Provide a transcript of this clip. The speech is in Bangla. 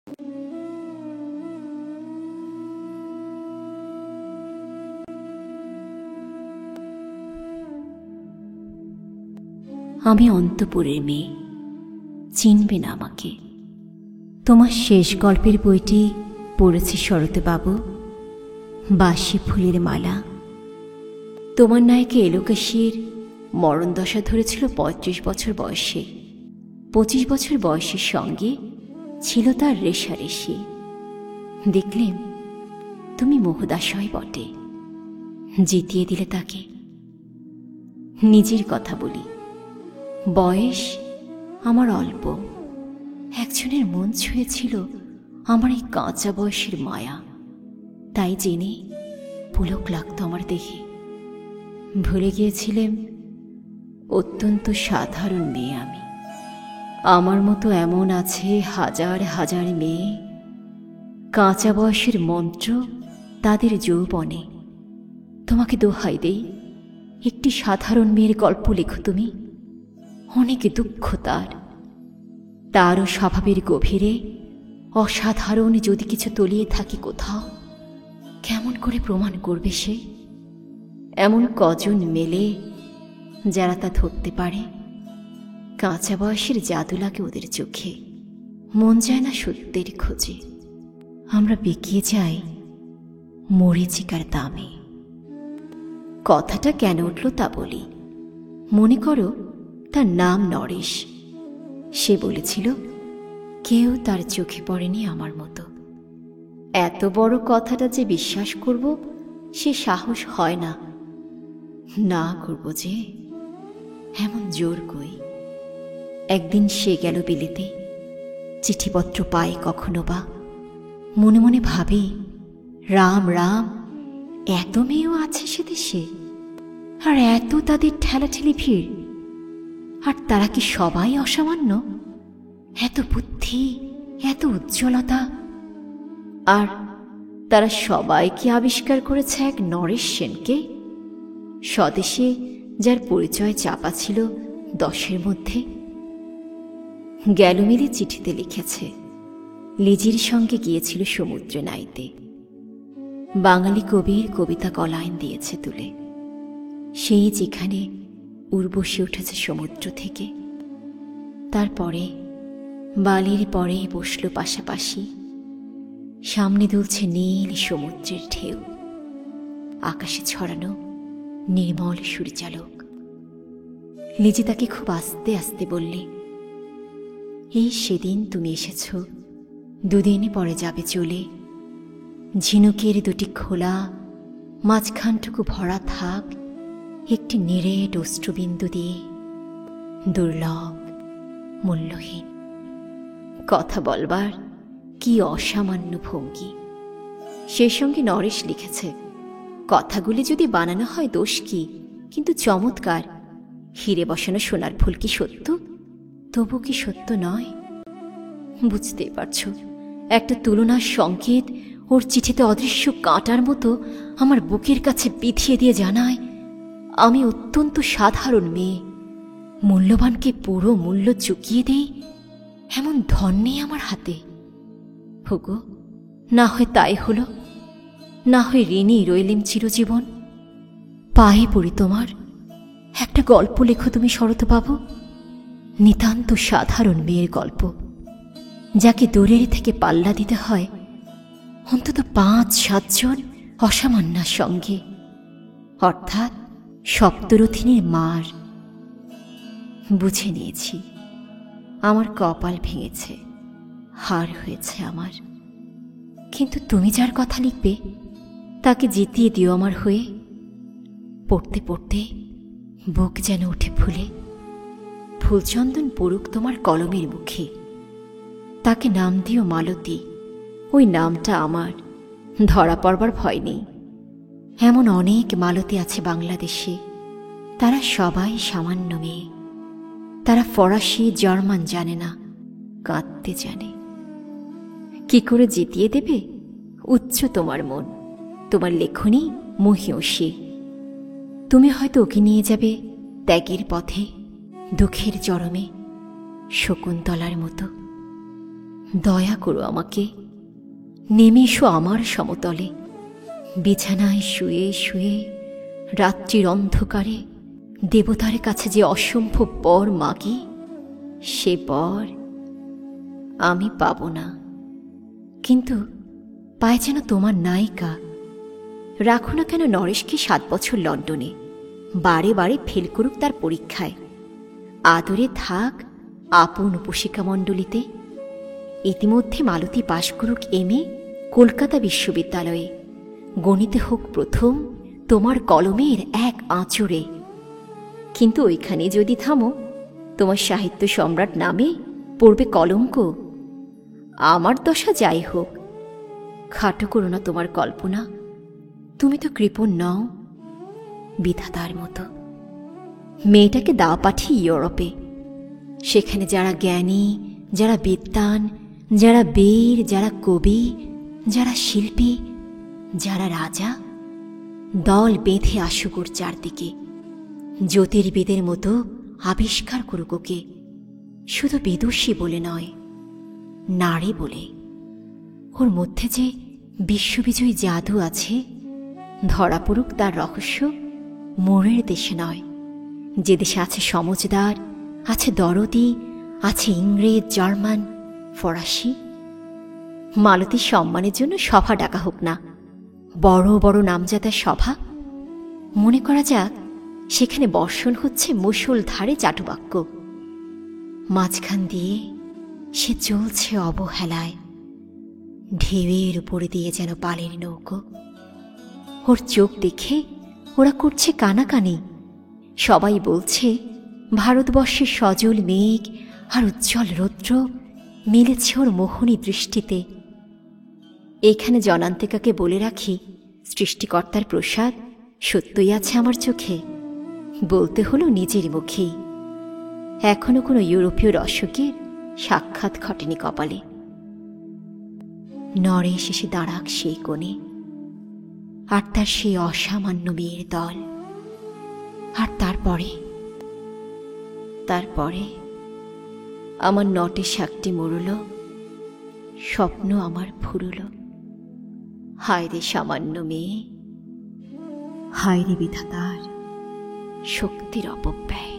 আমি অন্তপুরের মেয়ে, চিনবে না আমাকে। তোমার শেষ গল্পের বইটি পড়েছি শরৎবাবু, বাসি ফুলের মালা। তোমার নায়কে এলোকেশীর মরণ দশা ধরেছিল ৩৫ বছর বয়সে। ২৫ বছর বয়সের সঙ্গে ছিল তার রেশারেশি। দেখলেন তুমি মোহদাশয় বটে, জিতিয়ে দিলে তাকে। নিজের কথা বলি, বয়স আমার অল্প। একজনের মন ছুঁয়েছিল আমার এই কাঁচা বয়সের মায়া, তাই জেনে পুলক লাগতো আমার দেখে। ভুলে গিয়েছিলাম অত্যন্ত সাধারণ মেয়ে আমি। আমার মতো এমন আছে হাজার হাজার মেয়ে, কাঁচা বয়সের মন্ত্র তাদের যৌবনে। তোমাকে দোহাই দেই, একটি সাধারণ মেয়ের গল্প লেখো তুমি। অনেক দুঃখ তারও স্বভাবের গভীরে অসাধারণ যদি কিছু তলিয়ে থাকে কোথাও, কেমন করে প্রমাণ করবে সে? এমন কজন মেলে যারা তা ধরতে পারে? কাঁচা বয়সের জাদু লাগে ওদের চোখে, মন যায় না সত্যের খোঁজে। আমরা বেঁকিয়ে যাই মরীচিকার দামে। কথাটা কেন উঠল তা বলি। মনে করো তার নাম নরেশ। সে বলেছিল কেউ তার চোখে পড়েনি আমার মতো। এত বড় কথাটা যে বিশ্বাস করব সে সাহস হয় না। না করব যে এমন জোর কই। একদিন সে গেল বিলেতে, চিঠিপত্র পায় কখনো বা। মনে মনে ভাবি, রাম রাম, এত মেয়েও আছে সে দেশে, আর এত তাদের ঠেলাঠেলি ভিড়। আর তারা কি সবাই অসামান্য? এত বুদ্ধি, এত উজ্জ্বলতা, আর তারা সবাই কি আবিষ্কার করেছে এক নরেশ সেনকে, স্বদেশে যার পরিচয় চাপা ছিল 10-এর মধ্যে। গ্যালোমিলি চিঠিতে লিখেছে লিজির সঙ্গে গিয়েছিল সমুদ্রে নাইতে। বাঙালি কবির কবিতা কলাইন দিয়েছে তুলে, সেই যেখানে উর্বশী উঠেছে সমুদ্র থেকে। তারপরে বালির পরেই বসল পাশাপাশি, সামনে দুলছে নীল সমুদ্রের ঢেউ, আকাশে ছড়ানো নির্মল সূর্যালোক। লিজি তাকে খুব আস্তে আস্তে বললে, এই সেদিন তুমি এসেছ, 2 দিন পরে যাবে চলে। ঝিনুকের 2টি খোলা, মাঝখানটুকু ভরা থাক একটি নিরেট অশ্রুবিন্দু দিয়ে, দুর্লভ, মূল্যহীন। কথা বলবার কি অসামান্য ভঙ্গি। সেই সঙ্গে নরেশ লিখেছে, কথাগুলি যদি বানানো হয় দোষ কি, কিন্তু চমৎকার। হিরে বসানো সোনার ফুল কি সত্য? তবু কি সত্য নয়? বুঝতেই পারছ, একটা তুলনার সংকেত ওর চিঠিতে অদৃশ্য কাঁটার মতো আমার বুকের কাছে বিধিয়ে দিয়ে জানায়, আমি অত্যন্ত সাধারণ মেয়ে। মূল্যবানকে পুরো মূল্য চুকিয়ে দেই, এমন ধন নেই আমার হাতে। হোগো, না হয় তাই হলো, না হয় ঋণী রইলেম চিরজীবন। পায়ে পড়ি তোমার, একটা গল্প লেখো তুমি শরৎবাবু, নিতান্ত সাধারণ মেয়ের গল্প, যাকে দূরের থেকে পাল্লা দিতে হয় অন্তত 5-7 জন অসামান্যার সঙ্গে, অর্থাৎ সপ্তরথিনীর মার। বুঝে নিয়েছি আমার কপাল ভেঙেছে, হার হয়েছে আমার। কিন্তু তুমি যার কথা লিখবে তাকে জিতিয়ে দিও আমার হয়ে। পড়তে পড়তে বুক যেন উঠে ফুলে। ফুলচন্দন পড়ুক তোমার কলমের মুখে, তাকে নাম দিও মালতী। ওই নামটা আমার, ধরা পড়বার ভয় নেই। এমন অনেক মালতী আছে বাংলাদেশে, তারা সবাই সামান্য মেয়ে। তারা ফরাসি জার্মান জানে না, কাঁদতে জানে। কি করে জিতিয়ে দেবে? উচ্চ তোমার মন, তোমার লেখনী মহিয়সী। তুমি হয়তো ওকে নিয়ে যাবে ত্যাগের পথে, দুঃখের চরমে, শকুন্তলার মতো। দয়া করো আমাকে, নেমে এসো আমার সমতলে। বিছানায় শুয়ে শুয়ে রাত্রির অন্ধকারে দেবতার কাছে যে অসম্ভব বর মাগি, সে বর আমি পাব না। কিন্তু পায় যেন তোমার নায়িকা। রাখো না কেন নরেশকে 7 বছর লন্ডনে, বারে বারে ফেল করুক তার পরীক্ষায়। আদরে থাক আপন উপশিকা মণ্ডলীতে। ইতিমধ্যে মালতী পাশ করুক এমএ কলকাতা বিশ্ববিদ্যালয়ে। গণিতে হোক প্রথম তোমার কলমের এক আঁচড়ে। কিন্তু ওইখানে যদি থামো, তোমার সাহিত্য সম্রাট নামে পড়বে কলঙ্ক। আমার দশা যাই হোক, খাটো করো না তোমার কল্পনা। তুমি তো কৃপণ নও, বিধাতার মতো। মেয়েটাকে দাও পাঠিয়ে ইউরোপে। সেখানে যারা জ্ঞানী, যারা বিদ্বান, যারা বীর, যারা কবি, যারা শিল্পী, যারা রাজা, দল বেঁধে আসুক ওর চারদিকে। জ্যোতির্বিদের মতো আবিষ্কার করুক ওকে, শুধু বিদুষী বলে নয়, নারী বলে। ওর মধ্যে যে বিশ্ববিজয়ী জাদু আছে, ধরা পড়ুক তার রহস্য মোড়ের দেশে নয়, যে দেশে আছে সমজদার, আছে দরদি, আছে ইংরেজ, জার্মান, ফরাসি। মালতীর সম্মানের জন্য সভা ডাকা হোক না, বড় বড় নামজাদা সভা। মনে করা যাক সেখানে বর্ষণ হচ্ছে মুষলধারে চাটুবাক্য। মাঝখান দিয়ে সে চলছে অবহেলায়, ঢেউয়ের উপরে দিয়ে যেন পালের নৌকো। ওর চোখ দেখে ওরা করছে কানাকানি। সবাই বলছে ভারতবর্ষের সজল মেঘ আর উজ্জ্বল রৌদ্র মিলেছে ওর মোহনী দৃষ্টিতে। এইখানে জনান্তিকাকে বলে রাখি, সৃষ্টিকর্তার প্রসাদ সত্যই আছে আমার চোখে। বলতে হলো নিজের মুখেই। এখনো কোনো ইউরোপীয় রসকের সাক্ষাৎ ঘটেনি কপালে। নরেশ এসে দাঁড়াক সেই কোণে, আর তার সেই অসামান্য মেয়ের দল। আর তারপরে আমার নটে শাকটি মরল, স্বপ্ন আমার ফুরল। হায় রে সামান্য মেয়ে, হায় রে বিধাতার শক্তির অপব্যয়।